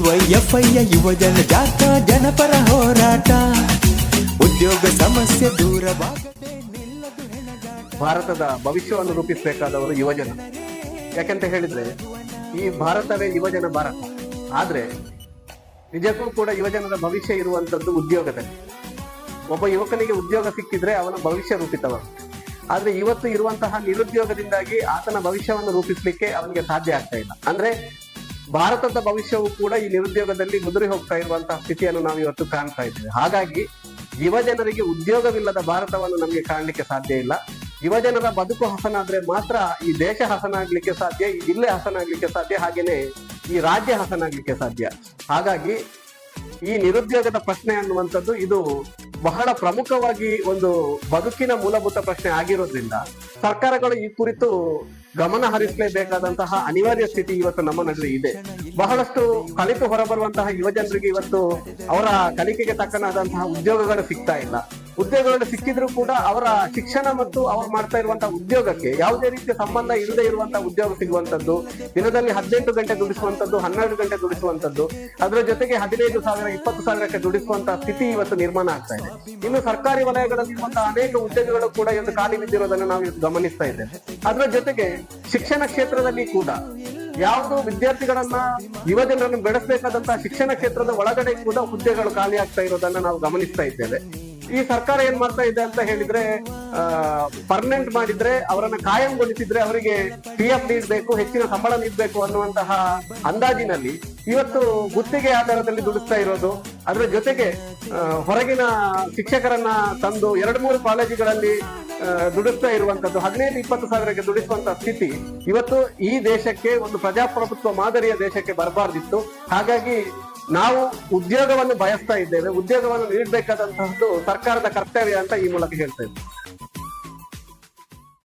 ಡಿವೈಎಫ್ಐಯ ಯುವಜನ ಜಾತ ಜನಪರ ಹೋರಾಟ ಉದ್ಯೋಗ ಸಮಸ್ಯೆ ದೂರವಾಗದೆ ನಿಲ್ಲದು ಹೆಣಗಾಟ. ಭಾರತದ ಭವಿಷ್ಯವನ್ನು ರೂಪಿಸಬೇಕಾದವರು ಯುವಜನ. ಯಾಕೆಂತ ಹೇಳಿದ್ರೆ ಈ ಭಾರತವೇ ಯುವಜನ ಭಾರತ. ಆದ್ರೆ ನಿಜಕ್ಕೂ ಕೂಡ ಯುವಜನರ ಭವಿಷ್ಯ ಇರುವಂತದ್ದು ಉದ್ಯೋಗದಲ್ಲಿ. ಒಬ್ಬ ಯುವಕನಿಗೆ ಉದ್ಯೋಗ ಸಿಕ್ಕಿದ್ರೆ ಅವನ ಭವಿಷ್ಯ ರೂಪಿತವಾಗುತ್ತೆ. ಆದ್ರೆ ಇವತ್ತು ಇರುವಂತಹ ನಿರುದ್ಯೋಗದಿಂದಾಗಿ ಆತನ ಭವಿಷ್ಯವನ್ನು ರೂಪಿಸ್ಲಿಕ್ಕೆ ಅವನಿಗೆ ಸಾಧ್ಯ ಆಗ್ತಾ ಇಲ್ಲ. ಅಂದ್ರೆ ಭಾರತದ ಭವಿಷ್ಯವು ಕೂಡ ಈ ನಿರುದ್ಯೋಗದಲ್ಲಿ ಮುದುರಿ ಹೋಗ್ತಾ ಇರುವಂತಹ ಸ್ಥಿತಿಯನ್ನು ನಾವು ಇವತ್ತು ಕಾಣ್ತಾ ಇದ್ದೇವೆ. ಹಾಗಾಗಿ ಯುವಜನರಿಗೆ ಉದ್ಯೋಗವಿಲ್ಲದ ಭಾರತವನ್ನು ನಮಗೆ ಕಾಣಲಿಕ್ಕೆ ಸಾಧ್ಯ ಇಲ್ಲ. ಯುವಜನರ ಬದುಕು ಹಸನಾದ್ರೆ ಮಾತ್ರ ಈ ದೇಶ ಹಸನಾಗ್ಲಿಕ್ಕೆ ಸಾಧ್ಯ, ಈ ಜಿಲ್ಲೆ ಹಸನಾಗ್ಲಿಕ್ಕೆ ಸಾಧ್ಯ, ಹಾಗೇನೆ ಈ ರಾಜ್ಯ ಹಸನಾಗ್ಲಿಕ್ಕೆ ಸಾಧ್ಯ. ಹಾಗಾಗಿ ಈ ನಿರುದ್ಯೋಗದ ಪ್ರಶ್ನೆ ಅನ್ನುವಂಥದ್ದು ಇದು ಬಹಳ ಪ್ರಮುಖವಾಗಿ ಒಂದು ಬದುಕಿನ ಮೂಲಭೂತ ಪ್ರಶ್ನೆ ಆಗಿರೋದ್ರಿಂದ ಸರ್ಕಾರಗಳು ಈ ಕುರಿತು ಗಮನ ಹರಿಸಲೇಬೇಕಾದಂತಹ ಅನಿವಾರ್ಯ ಸ್ಥಿತಿ ಇವತ್ತು ನಮ್ಮ ನಡುವೆ ಇದೆ. ಬಹಳಷ್ಟು ಕಲಿತು ಹೊರಬರುವಂತಹ ಯುವಜನರಿಗೆ ಇವತ್ತು ಅವರ ಕಲಿಕೆಗೆ ತಕ್ಕನಾದಂತಹ ಉದ್ಯೋಗಗಳು ಸಿಗ್ತಾ ಇಲ್ಲ. ಉದ್ಯೋಗಗಳು ಸಿಕ್ಕಿದ್ರು ಕೂಡ ಅವರ ಶಿಕ್ಷಣ ಮತ್ತು ಅವರು ಮಾಡ್ತಾ ಇರುವಂತಹ ಉದ್ಯೋಗಕ್ಕೆ ಯಾವುದೇ ರೀತಿಯ ಸಂಬಂಧ ಇಲ್ಲದೆ ಇರುವಂತಹ ಉದ್ಯೋಗ ಸಿಗುವಂತದ್ದು, ದಿನದಲ್ಲಿ 18 ಗಂಟೆ ದುಡಿಸುವಂತದ್ದು, 12 ಗಂಟೆ ದುಡಿಸುವಂತದ್ದು, ಅದರ ಜೊತೆಗೆ 15,000 20,000ಕ್ಕೆ ದುಡಿಸುವಂತಹ ಸ್ಥಿತಿ ಇವತ್ತು ನಿರ್ಮಾಣ ಆಗ್ತಾ ಇದೆ. ಇನ್ನು ಸರ್ಕಾರಿ ವಲಯಗಳಲ್ಲಿರುವಂತಹ ಅನೇಕ ಉದ್ಯೋಗಗಳು ಕೂಡ ಇವತ್ತು ಖಾಲಿ ಬಿದ್ದಿರೋದನ್ನು ನಾವು ಇವತ್ತು ಗಮನಿಸ್ತಾ ಇದ್ದೇವೆ. ಅದರ ಜೊತೆಗೆ ಶಿಕ್ಷಣ ಕ್ಷೇತ್ರದಲ್ಲಿ ಕೂಡ ಯಾವುದು ವಿದ್ಯಾರ್ಥಿಗಳನ್ನ ಯುವಜನರನ್ನು ಬೆಳೆಸಬೇಕಾದಂತಹ ಶಿಕ್ಷಣ ಕ್ಷೇತ್ರದ ಒಳಗಡೆ ಕೂಡ ಹುದ್ದೆಗಳು ಖಾಲಿ ಆಗ್ತಾ ಇರೋದನ್ನ ನಾವು ಗಮನಿಸ್ತಾ ಇದ್ದೇವೆ. ಈ ಸರ್ಕಾರ ಏನ್ ಮಾಡ್ತಾ ಇದೆ ಅಂತ ಹೇಳಿದ್ರೆ, ಪರ್ಮನೆಂಟ್ ಮಾಡಿದ್ರೆ ಅವರನ್ನ ಕಾಯಂಗೊಳಿಸಿದ್ರೆ ಅವರಿಗೆ PF ನೀಡಬೇಕು, ಹೆಚ್ಚಿನ ಸಂಬಳ ನೀಡಬೇಕು ಅನ್ನುವಂತಹ ಅಂದಾಜಿನಲ್ಲಿ ಇವತ್ತು ಗುತ್ತಿಗೆ ಆಧಾರದಲ್ಲಿ ದುಡಿಸ್ತಾ ಇರೋದು. ಅದರ ಜೊತೆಗೆ ಹೊರಗಿನ ಶಿಕ್ಷಕರನ್ನ ತಂದು 2-3 ಕಾಲೇಜುಗಳಲ್ಲಿ ದುಡಿಸ್ತಾ ಇರುವಂತದ್ದು, 15-20 ಸಾವಿರಕ್ಕೆ ದುಡಿಸುವಂತಹ ಸ್ಥಿತಿ ಇವತ್ತು ಈ ದೇಶಕ್ಕೆ, ಒಂದು ಪ್ರಜಾಪ್ರಭುತ್ವ ಮಾದರಿಯ ದೇಶಕ್ಕೆ ಬರಬಾರ್ದಿತ್ತು. ಹಾಗಾಗಿ ನಾವು ಉದ್ಯೋಗವನ್ನು ಬಯಸ್ತಾ ಇದ್ದೇವೆ. ಉದ್ಯೋಗವನ್ನು ನೀಡಬೇಕಾದಂತಹದ್ದು ಸರ್ಕಾರದ ಕರ್ತವ್ಯ ಅಂತ ಈ ಮೂಲಕ ಹೇಳ್ತಾ ಇದ್ದೇವೆ.